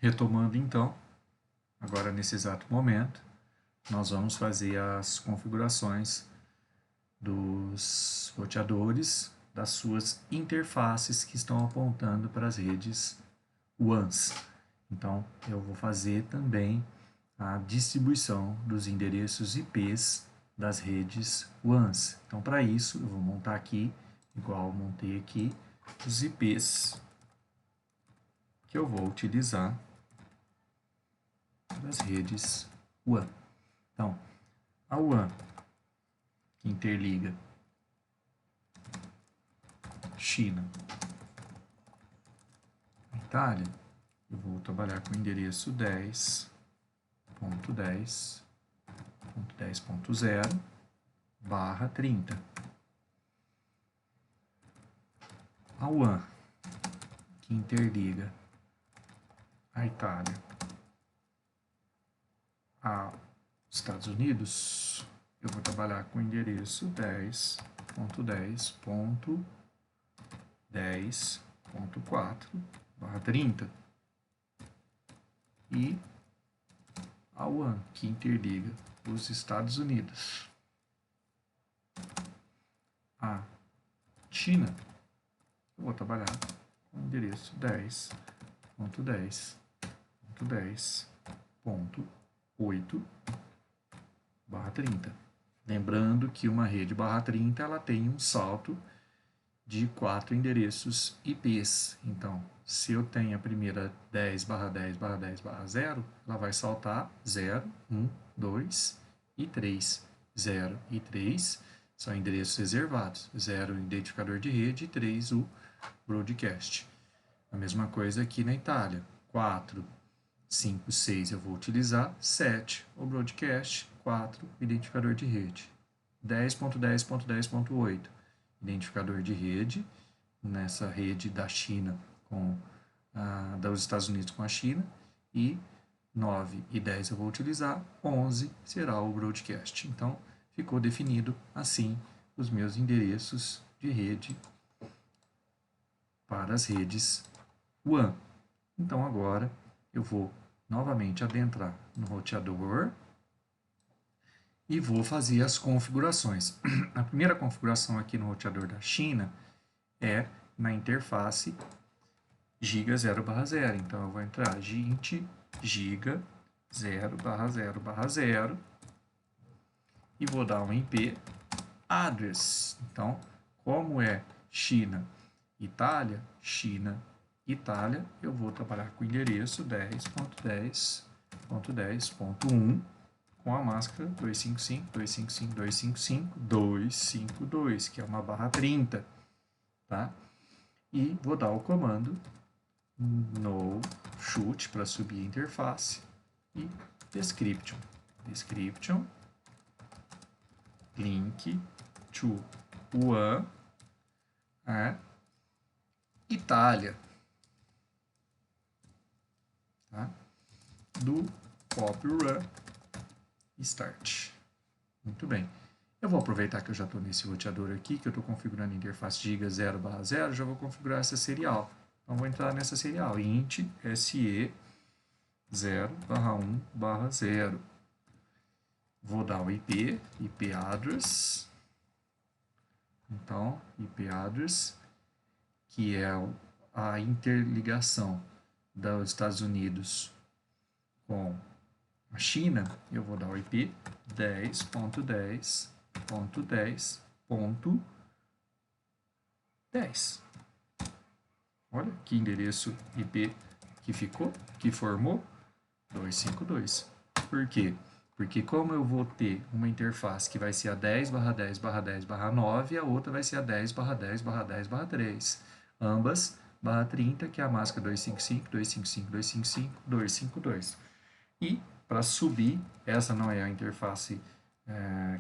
Retomando então, agora nesse exato momento, nós vamos fazer as configurações dos roteadores, das suas interfaces que estão apontando para as redes WANs. Então, eu vou fazer também a distribuição dos endereços IPs das redes WANs. Então, para isso, eu vou montar aqui, igual eu montei aqui, os IPs que eu vou utilizar das redes WAN. Então, a WAN que interliga China a Itália, eu vou trabalhar com o endereço 10.10.10.0/30. A WAN que interliga a Itália aos Estados Unidos, eu vou trabalhar com o endereço 10.10.10.4/30. E a WAN que interliga os Estados Unidos a China, eu vou trabalhar com o endereço 10.10.10.8/30. Lembrando que uma rede /30 ela tem um salto de 4 endereços IPs. Então, se eu tenho a primeira 10/10/10/0, ela vai saltar 0, 1, 2 e 3. 0 e 3 são endereços reservados. 0 o identificador de rede e 3 o broadcast. A mesma coisa aqui na Itália. 4, 5, 6 eu vou utilizar, 7 o broadcast, 4 identificador de rede. 10.10.10.8 identificador de rede, nessa rede da China com dos Estados Unidos com a China, e 9 e 10 eu vou utilizar, 11 será o broadcast. Então, ficou definido assim os meus endereços de rede para as redes WAN. Então, agora eu vou novamente adentrar no roteador e vou fazer as configurações. A primeira configuração aqui no roteador da China é na interface giga 0/0. Então, eu vou entrar int giga 0/0/0 e vou dar um IP address. Então, como é China, Itália, eu vou trabalhar com o endereço 10.10.10.1 com a máscara 255.255.255.252, que é uma /30, tá? E vou dar o comando no shoot para subir a interface e description link to WAN Itália, tá? Do pop run start. Muito bem. Eu vou aproveitar que eu já estou nesse roteador aqui, que eu estou configurando a interface giga 0/0, já vou configurar essa serial. Então, vou entrar nessa serial, int se 0/1/0. Vou dar o IP address. Então, IP address, que é a interligação dos Estados Unidos com a China, eu vou dar o IP 10.10.10.10. Olha que endereço IP que ficou, que formou 252. Por quê? Porque como eu vou ter uma interface que vai ser a 10/10/10/9 e a outra vai ser a 10/10/10/3. Ambas /30, que é a máscara 255.255.255.252. E para subir, essa não é a interface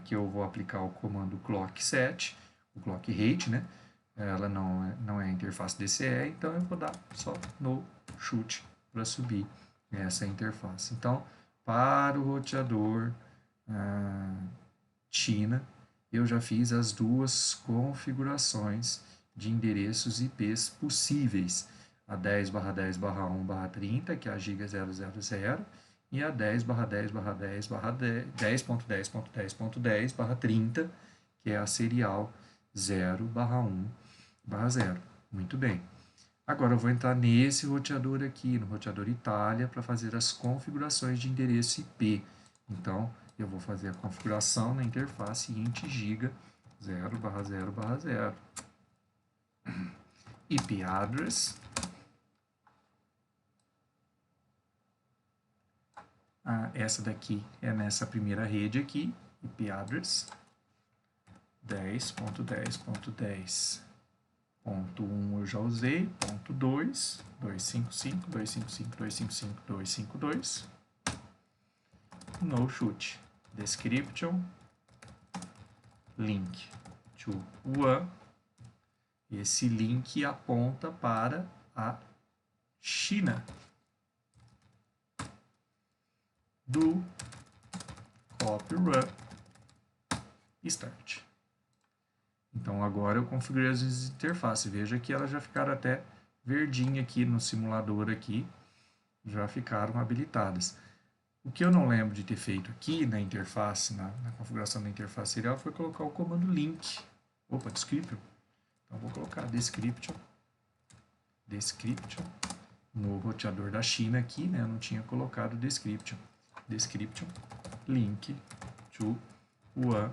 que eu vou aplicar o comando clock set, o clock rate, né? Ela não é a interface DCE, então eu vou dar só no shoot para subir essa interface. Então, para o roteador China, eu já fiz as duas configurações de endereços IPs possíveis. a 10/10/1/30, que é a giga 000, e a 10/10/10.10.10.10.10/30, que é a serial 0/1/0. Muito bem. Agora eu vou entrar nesse roteador aqui, no roteador Itália, para fazer as configurações de endereço IP. Então, eu vou fazer a configuração na interface int giga 0/0/0. IP address. Essa daqui é nessa primeira rede aqui, IP address 10.10.10.1 eu já usei, ponto 2, 255, 255, 255, 252. No shoot description link to one. Esse link aponta para a China do copy run start. Então agora eu configurei as interfaces. Veja que elas já ficaram até verdinha aqui no simulador aqui, já ficaram habilitadas. O que eu não lembro de ter feito aqui na interface, na configuração da interface serial, foi colocar o comando link. Opa, description. Então vou colocar description no roteador da China aqui, né? Eu não tinha colocado description link to one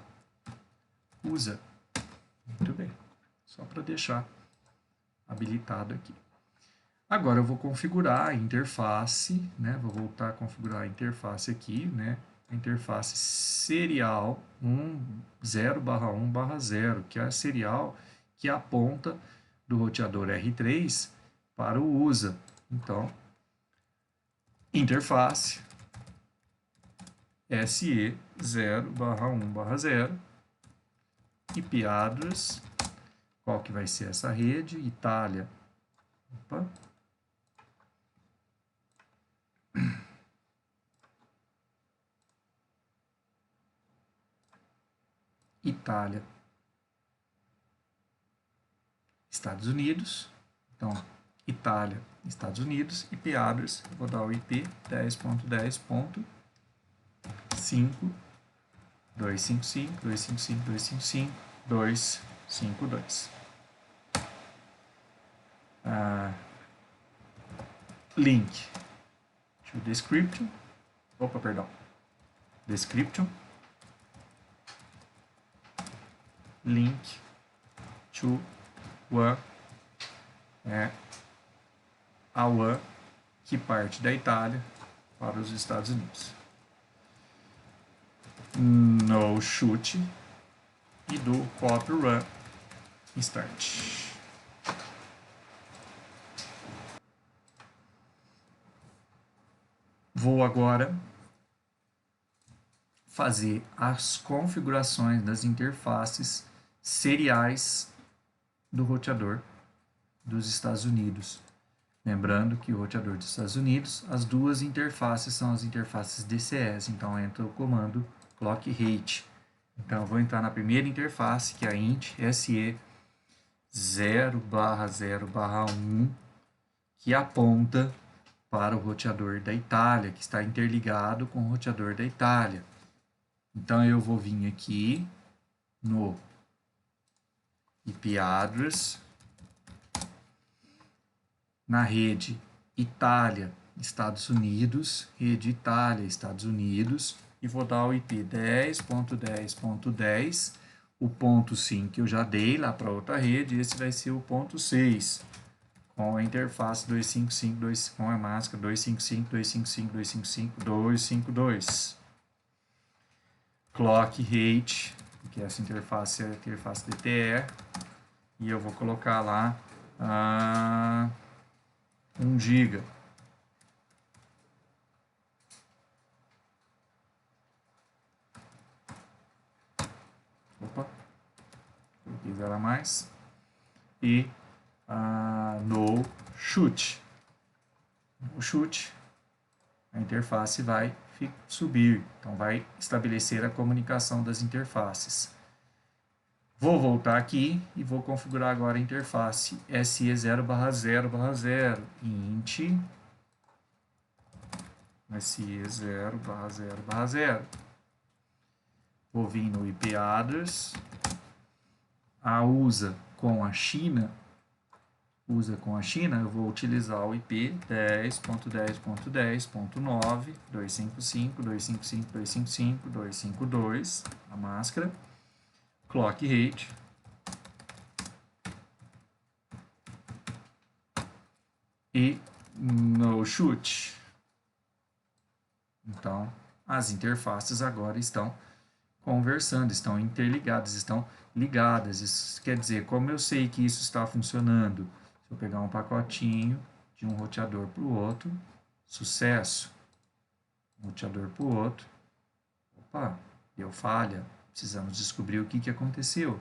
user. Muito bem, só para deixar habilitado aqui. Agora eu vou configurar a interface, né? Vou voltar a configurar a interface aqui, né? A interface serial 0/1/0, que é a serial que aponta do roteador R3 para o USA. Então, interface SE 0/1/0, IP address, qual que vai ser essa rede? Itália. Opa. Itália, Estados Unidos. Então, Itália, Estados Unidos, IP address, vou dar o IP 10.10.5.255.255.255.252. Link to description. Opa, perdão. Description. Link to one. A one que parte da Itália para os Estados Unidos. No shoot e do copy run start. Vou agora fazer as configurações das interfaces seriais do roteador dos Estados Unidos. Lembrando que o roteador dos Estados Unidos, as duas interfaces são as interfaces DCS, então entra o comando clock rate. Então eu vou entrar na primeira interface, que é a int SE 0/0/1, que aponta para o roteador da Itália, que está interligado com o roteador da Itália. Então eu vou vir aqui no IP address, na rede Itália, Estados Unidos, rede Itália, Estados Unidos, e vou dar o IP 10.10.10, o ponto 5 que eu já dei lá para outra rede, esse vai ser o ponto 6, com a interface 255, com a máscara 255.255.255.252. Clock rate, que essa interface é a interface DTE, e eu vou colocar lá 1 GB. Opa, coloquei 0 a mais. E no shoot. No shoot, a interface vai subir. Então, vai estabelecer a comunicação das interfaces. Vou voltar aqui e vou configurar agora a interface SE0/0/0 int SE0/0/0. Vou vir no IP address, a usa com a China, eu vou utilizar o IP 10.10.10.9.255.255.255.252, a máscara, clock rate, e no shoot. Então, as interfaces agora estão conversando, estão interligadas, estão ligadas. Isso quer dizer, como eu sei que isso está funcionando, se eu pegar um pacotinho de um roteador para o outro, sucesso, um roteador para o outro, opa, deu falha, precisamos descobrir o que aconteceu.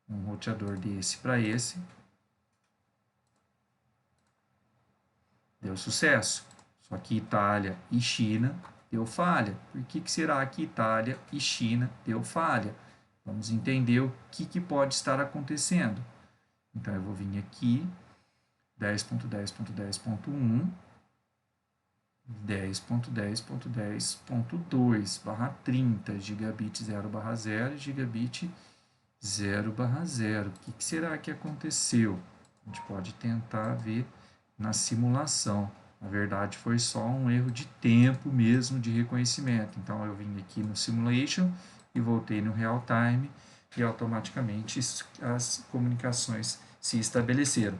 Um roteador desse para esse, deu sucesso. Só que Itália e China deu falha. Por que será que Itália e China deu falha? Vamos entender o que pode estar acontecendo. Então, eu vou vir aqui, 10.10.10.1, 10.10.10.2/30, gigabit 0/0, gigabit 0/0. O que será que aconteceu? A gente pode tentar ver na simulação. Na verdade, foi só um erro de tempo mesmo de reconhecimento. Então, eu vim aqui no Simulation e voltei no Real Time e automaticamente as comunicações se estabeleceram.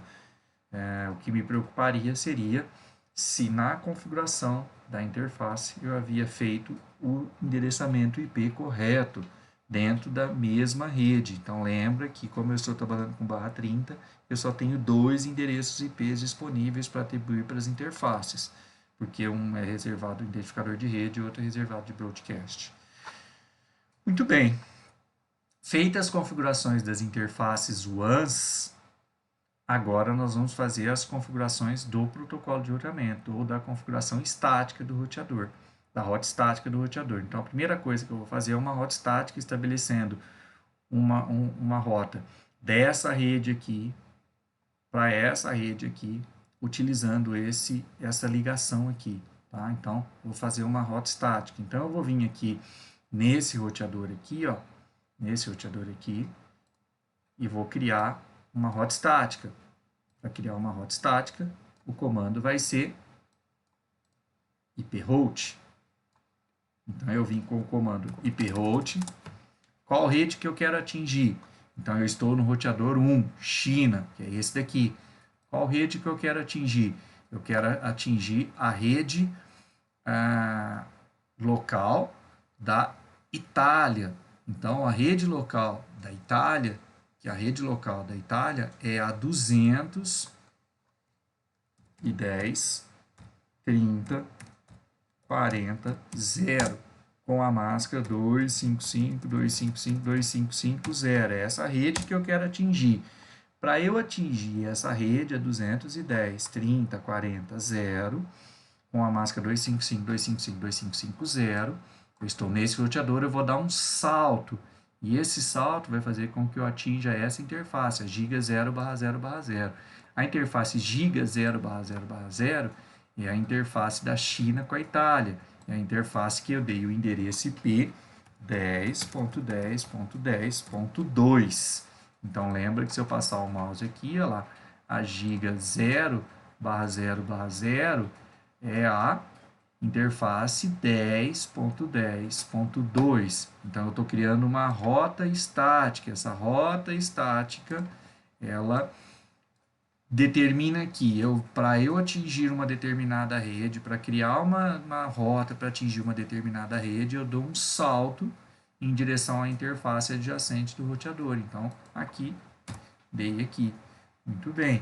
O que me preocuparia seria se na configuração da interface eu havia feito o endereçamento IP correto dentro da mesma rede. Então, lembra que como eu estou trabalhando com /30, eu só tenho 2 endereços IPs disponíveis para atribuir para as interfaces, porque um é reservado ao identificador de rede e outro é reservado de broadcast. Muito bem. Feitas as configurações das interfaces WANs, agora nós vamos fazer as configurações do protocolo de roteamento ou da configuração estática do roteador, da rota estática do roteador. Então, a primeira coisa que eu vou fazer é uma rota estática estabelecendo uma rota dessa rede aqui para essa rede aqui, utilizando essa ligação aqui. Tá? Então, vou fazer uma rota estática. Então, eu vou vir aqui nesse roteador aqui, ó, nesse roteador aqui, e vou criar uma rota estática. Para criar uma rota estática, o comando vai ser iproute. Então, eu vim com o comando iproute. Qual rede que eu quero atingir? Então, eu estou no roteador 1, China, que é esse daqui. Qual rede que eu quero atingir? Eu quero atingir a rede local da Itália. Então, a rede local da Itália, que a rede local da Itália é a 210.30.40.0, com a máscara 255.255.255.0. É essa rede que eu quero atingir. Para eu atingir essa rede, é 210.30.40.0, com a máscara 255.255.255.0. Eu estou nesse roteador, eu vou dar um salto. E esse salto vai fazer com que eu atinja essa interface, a giga 0/0/0. A interface giga 0/0/0 é a interface da China com a Itália. É a interface que eu dei o endereço IP 10.10.10.2. Então, lembra que se eu passar o mouse aqui, olha lá, a giga 0/0/0 é a interface 10.10.2. Então, eu estou criando uma rota estática. Essa rota estática, ela determina que para eu atingir uma determinada rede, para criar uma rota para atingir uma determinada rede, eu dou um salto em direção à interface adjacente do roteador. Então, aqui, dei aqui. Muito bem.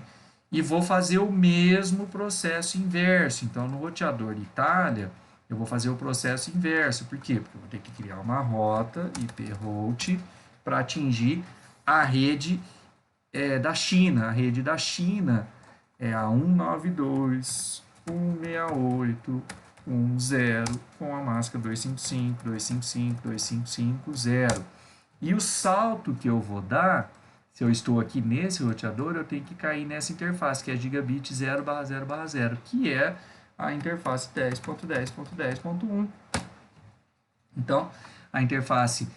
E vou fazer o mesmo processo inverso. Então, no roteador Itália, eu vou fazer o processo inverso. Por quê? Porque eu vou ter que criar uma rota iproute para atingir a rede da China. A rede da China é a 192.168.1.0 com a máscara 255.255.255.0. E o salto que eu vou dar, se eu estou aqui nesse roteador, eu tenho que cair nessa interface, que é gigabit 0/0/0, que é a interface 10.10.10.1. Então, a interface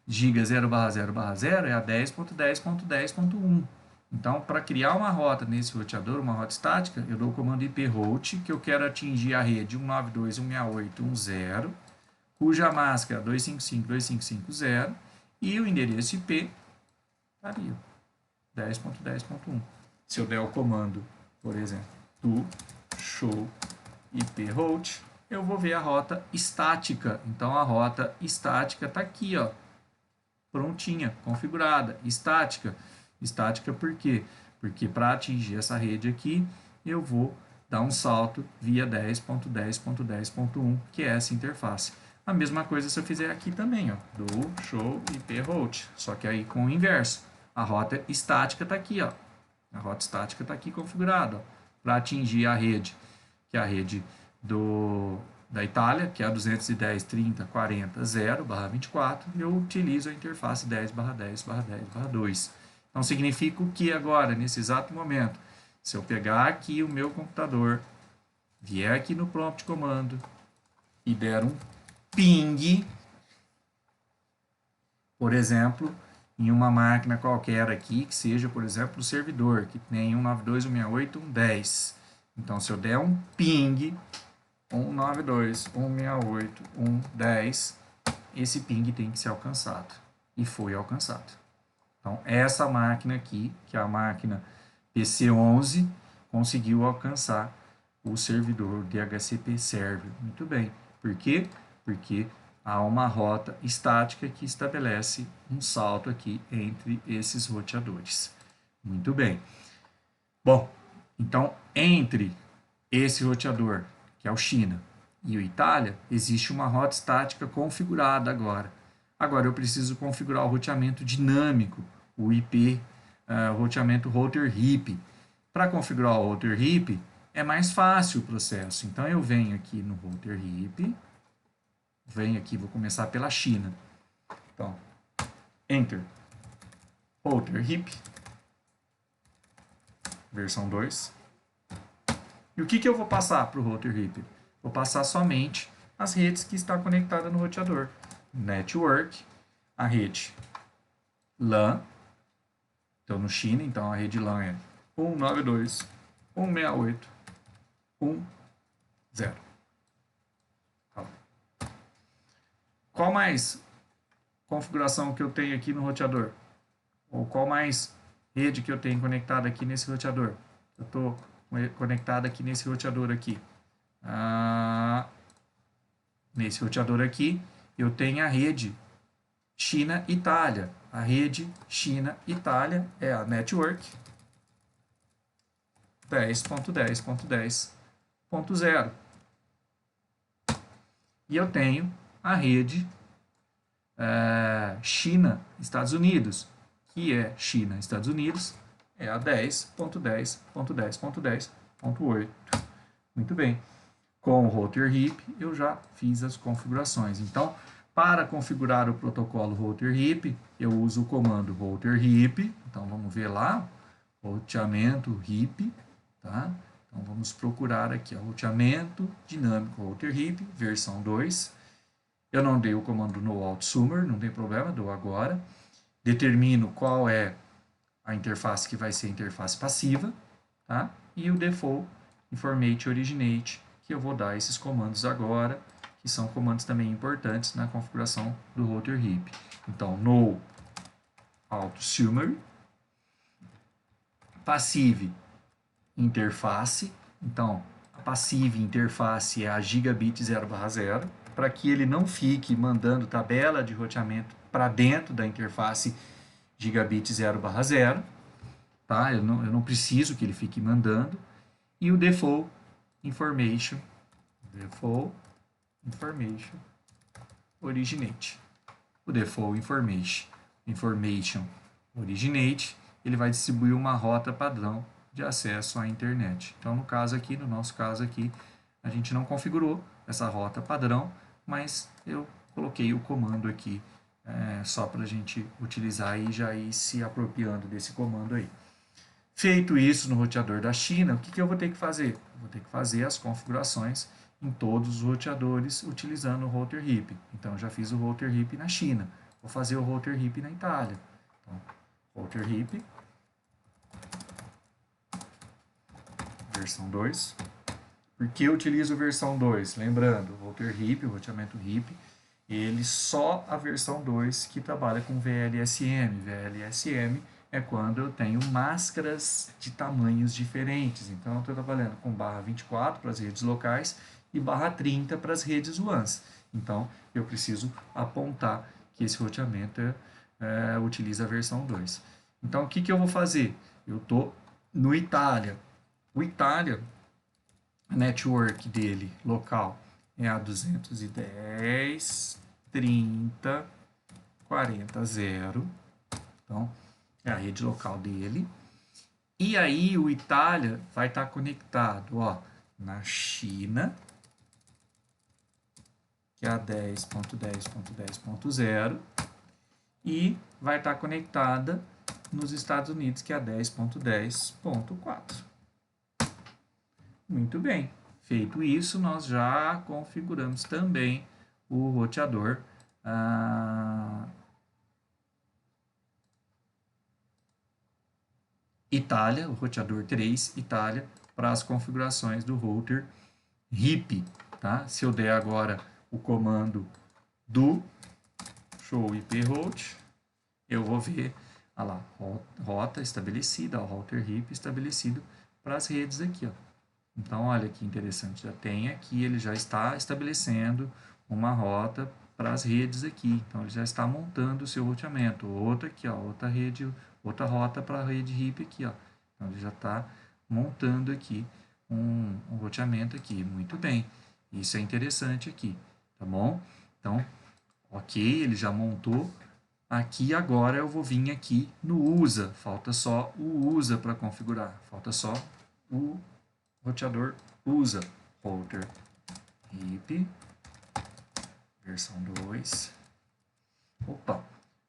giga 0/0/0 é a 10.10.10.1. Então, para criar uma rota nesse roteador, uma rota estática, eu dou o comando iproute, que eu quero atingir a rede 192.168.1.0, cuja mask é 255.255.0, e o endereço IP está ali, 10.10.1. Se eu der o comando, por exemplo, do show iproute, eu vou ver a rota estática. Então, a rota estática está aqui, ó, prontinha, configurada, estática. Estática por quê? Porque para atingir essa rede aqui, eu vou dar um salto via 10.10.10.1, que é essa interface. A mesma coisa se eu fizer aqui também, ó, do show iproute, só que aí com o inverso. A rota estática está aqui, ó. A rota estática está aqui configurada, para atingir a rede, que é a rede da Itália, que é a 210.30.40.0/24, e eu utilizo a interface 10/10/10/2. Então, significa que agora, nesse exato momento, se eu pegar aqui o meu computador, vier aqui no prompt comando e der um ping, por exemplo, em uma máquina qualquer aqui, que seja, por exemplo, o servidor, que tem 192.168.1.10. Então, se eu der um ping 192.168.1.10, esse ping tem que ser alcançado. E foi alcançado. Então, essa máquina aqui, que é a máquina PC11, conseguiu alcançar o servidor DHCP Server. Muito bem. Por quê? Porque há uma rota estática que estabelece um salto aqui entre esses roteadores. Muito bem. Bom, então, entre esse roteador, que é o China, e o Itália, existe uma rota estática configurada agora. Agora eu preciso configurar o roteamento dinâmico, o IP, o roteamento router heap. Para configurar o router heap, é mais fácil o processo. Então eu venho aqui no router heap, venho aqui, vou começar pela China. Então, enter, router heap, versão 2. E o que eu vou passar para o router heap? Vou passar somente as redes que estão conectadas no roteador. Network, a rede LAN, então no China, então a rede LAN é 192.168.1.0. Qual mais configuração que eu tenho aqui no roteador? Ou qual mais rede que eu tenho conectada aqui nesse roteador? Eu estou conectado aqui nesse roteador aqui. Nesse roteador aqui, eu tenho a rede China-Itália. A rede China-Itália é a network 10.10.10.0. E eu tenho a rede China-Estados Unidos, que é China-Estados Unidos, é a 10.10.10.10.8. Muito bem. Com o router heap, eu já fiz as configurações. Então, para configurar o protocolo router heap, eu uso o comando router heap. Então, vamos ver lá, roteamento heap, tá? Então, vamos procurar aqui, ó, roteamento dinâmico router heap, versão 2. Eu não dei o comando no alt summer, não tem problema, dou agora. Determino qual é a interface que vai ser a interface passiva, tá? E o default information originate, que eu vou dar esses comandos agora, que são comandos também importantes na configuração do router heap. Então, no alt summary, passive interface. Então, a passive interface é a gigabit 0/0, para que ele não fique mandando tabela de roteamento para dentro da interface gigabit 0/0, tá? Eu não preciso que ele fique mandando. E o default information originate. O default information originate, ele vai distribuir uma rota padrão de acesso à internet. Então, no nosso caso aqui, a gente não configurou essa rota padrão, mas eu coloquei o comando aqui só para a gente utilizar e já ir se apropriando desse comando aí. Feito isso no roteador da China, o que eu vou ter que fazer? Eu vou ter que fazer as configurações em todos os roteadores utilizando o router HIP. Então, já fiz o router HIP na China. Vou fazer o router HIP na Itália. Então, router HIP, versão 2. Por que eu utilizo versão 2? Lembrando, o router HIP, o roteamento HIP, ele só a versão 2 que trabalha com VLSM. VLSM é quando eu tenho máscaras de tamanhos diferentes. Então, eu estou trabalhando com barra 24 para as redes locais e barra 30 para as redes WANs. Então, eu preciso apontar que esse roteamento utiliza a versão 2. Então, o que eu vou fazer? Eu estou no Itália. O Itália, a network dele local é a 210.30.40.0. Então, é a rede local dele. E aí o Itália vai estar conectado, ó, na China, que é a 10.10.10.0, e vai estar conectada nos Estados Unidos, que é a 10.10.4. Muito bem. Feito isso, nós já configuramos também o roteador Itália, o roteador 3 Itália, para as configurações do router HIP. Tá? Se eu der agora o comando do show IP route, eu vou ver lá, rota estabelecida, o router HIP estabelecido para as redes aqui. Ó. Então, olha que interessante, já tem aqui, ele já está estabelecendo uma rota para as redes aqui. Então, ele já está montando o seu roteamento. Outra aqui, ó, outra rota para a rede HIP aqui, ó. Então, ele já está montando aqui um roteamento aqui. Muito bem. Isso é interessante aqui, tá bom? Então, ok, ele já montou. Aqui agora eu vou vir aqui no USA. Falta só o USA para configurar. Falta só o roteador USA. Router HIP, versão 2. Opa,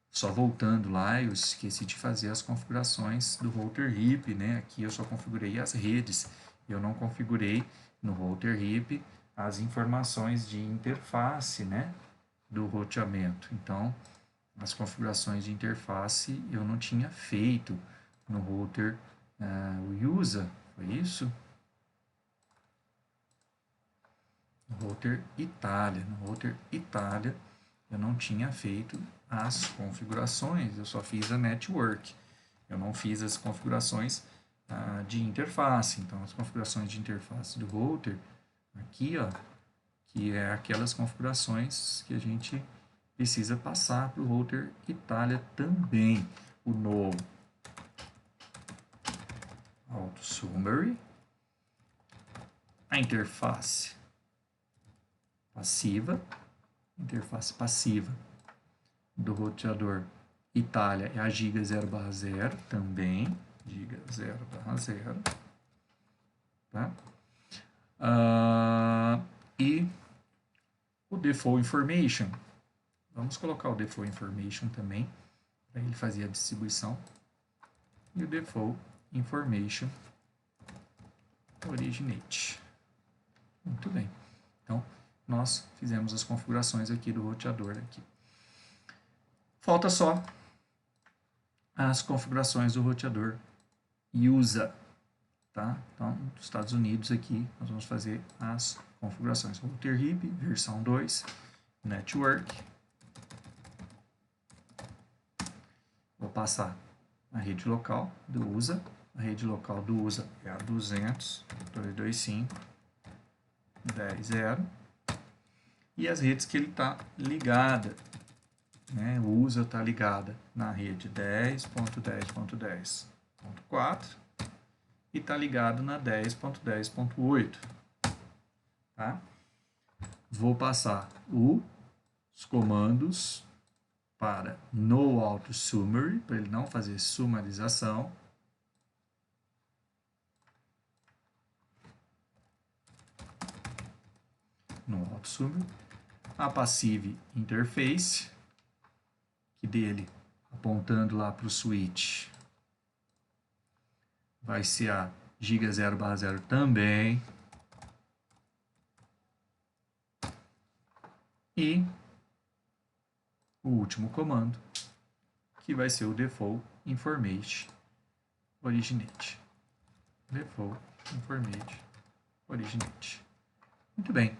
só voltando lá, eu esqueci de fazer as configurações do router HIP, né? Aqui eu só configurei as redes. Eu não configurei no router HIP as informações de interface, né? Do roteamento. Então, as configurações de interface eu não tinha feito no router USA, foi isso? No router Itália. No router Itália eu não tinha feito as configurações, eu só fiz a network. Eu não fiz as configurações de interface. Então, as configurações de interface do router, aqui, ó, que é aquelas configurações que a gente precisa passar para o router Itália também. O no auto summary, a interface passiva do roteador Itália é a giga 0/0 também, giga 0/0, tá? E o default information, vamos colocar o default information também, para ele fazer a distribuição, e o default information originate. Muito bem. Então, nós fizemos as configurações aqui do roteador aqui. Falta só as configurações do roteador USA, tá? Então, nos Estados Unidos aqui, nós vamos fazer as configurações. Router HIP, versão 2, network. Vou passar a rede local do USA. A rede local do USA é a 200.225.10.0. E as redes que ele está ligada, né? O USA está ligada na rede 10.10.10.4 e está ligado na 10.10.8. Tá? Vou passar os comandos para no auto summary, para ele não fazer sumarização. No auto summary. A passive interface. que dele, apontando lá para o switch, vai ser a giga 0/0 também. E o último comando, que vai ser o default information originate. Default information originate. Muito bem.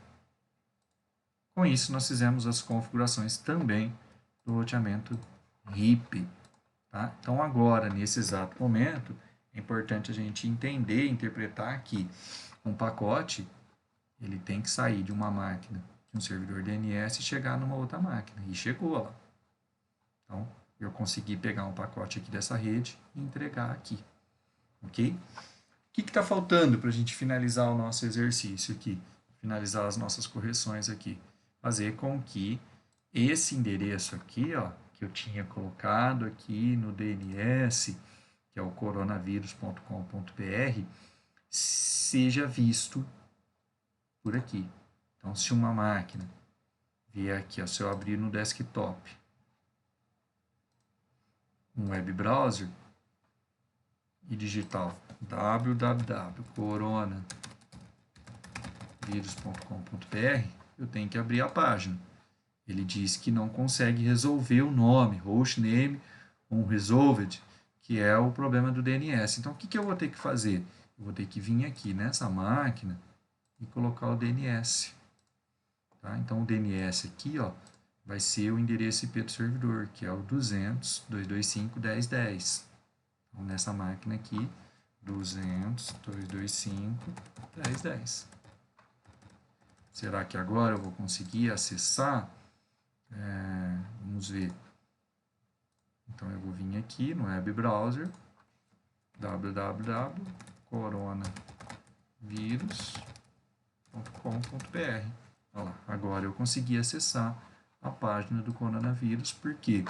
Com isso, nós fizemos as configurações também do roteamento RIP. Tá? Então, agora, nesse exato momento, é importante a gente entender, interpretar que um pacote ele tem que sair de uma máquina, de um servidor DNS e chegar numa outra máquina. E chegou lá. Então, eu consegui pegar um pacote aqui dessa rede e entregar aqui. Ok? O que está faltando para a gente finalizar o nosso exercício aqui? Finalizar as nossas correções aqui. Fazer com que esse endereço aqui, ó, que eu tinha colocado aqui no DNS, que é o coronavírus.com.br, seja visto por aqui. Então, se uma máquina vier aqui, ó, se eu abrir no desktop um web browser e digitar www.coronavírus.com.br, eu tenho que abrir a página. Ele diz que não consegue resolver o nome, hostname unresolved, que é o problema do DNS. Então, o que eu vou ter que fazer? Eu vou ter que vir aqui nessa máquina e colocar o DNS. Tá? Então, o DNS aqui, ó, vai ser o endereço IP do servidor, que é o 200.225.10.10. Então, nessa máquina aqui, 200.225.10.10. Será que agora eu vou conseguir acessar? Vamos ver. Então, eu vou vir aqui no web browser, www.coronavírus.com.br. Olha lá, agora eu consegui acessar a página do coronavírus. Por quê?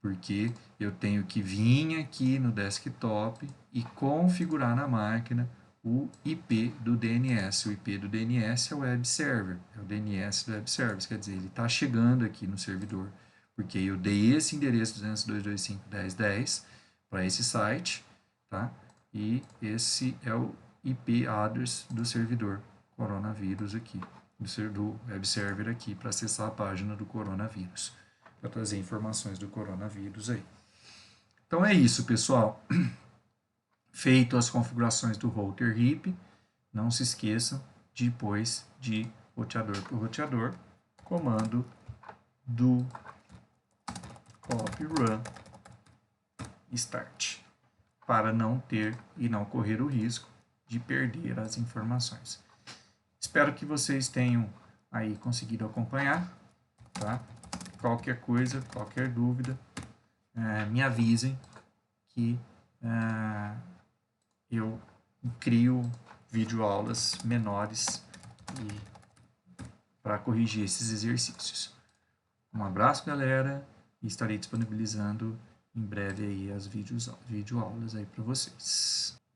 Porque eu tenho que vir aqui no desktop e configurar na máquina o IP do DNS. O IP do DNS é o web server, é o DNS do web service, quer dizer, ele está chegando aqui no servidor, porque eu dei esse endereço 202.225.10.10 para esse site, tá? E esse é o IP address do servidor coronavírus aqui, do web server aqui, para acessar a página do coronavírus, para trazer informações do coronavírus aí. Então é isso, pessoal. Feito as configurações do router RIP, não se esqueçam depois de roteador por roteador, comando do copy run start, para não ter e não correr o risco de perder as informações. Espero que vocês tenham aí conseguido acompanhar, tá? Qualquer coisa, qualquer dúvida, me avisem que eu crio videoaulas menores para corrigir esses exercícios. Um abraço, galera, e estarei disponibilizando em breve aí as videoaulas aí para vocês.